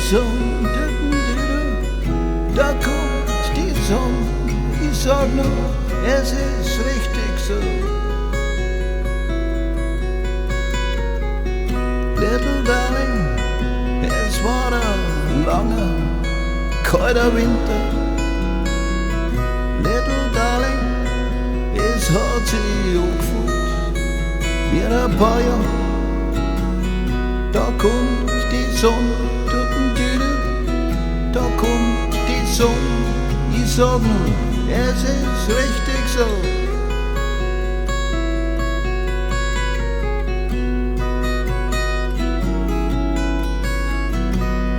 Sonne, da kommt die Sonne. Ich sag nur, es ist richtig so. Little darling, es war ein langer, kalter Winter. Little darling, es hat sich angefühlt wie ein paar Jahre. Da kommt die Sonne, da kommt die Sonne. Ich sag nur, es ist richtig so.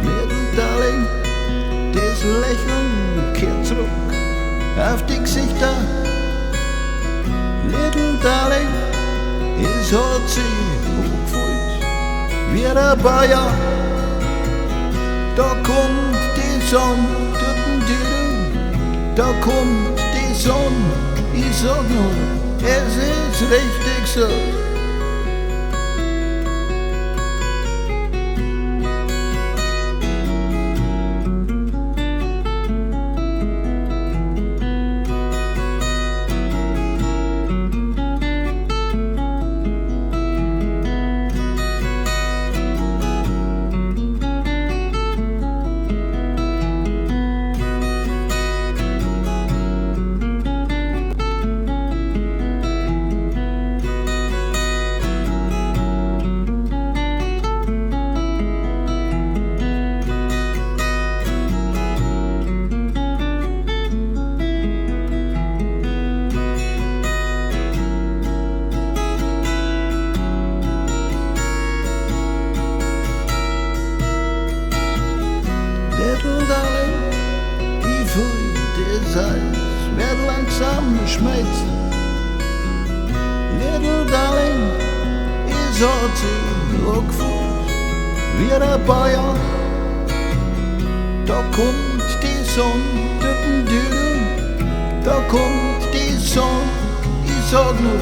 Little darling, das Lächeln kehrt zurück auf die Gesichter. Little darling, es hat sich angefühlt wie ein paar Jahre. Da kommt die Sonne, da kommt die Sonne. Ich sag nur, es ist richtig so. Little darling, ich fühl das Eis wird langsam schmelzen. Little darling, es hat sich angefühlt wie ein paar Jahre. Da kommt die Sonne, da kommt die Sonne. Ich sag nur,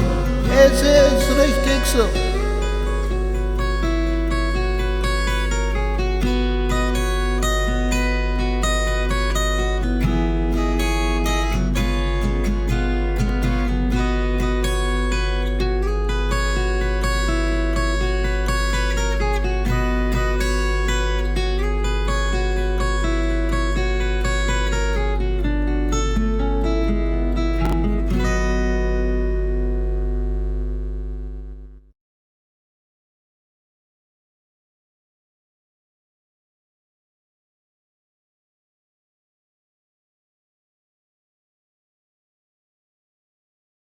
es ist richtig so.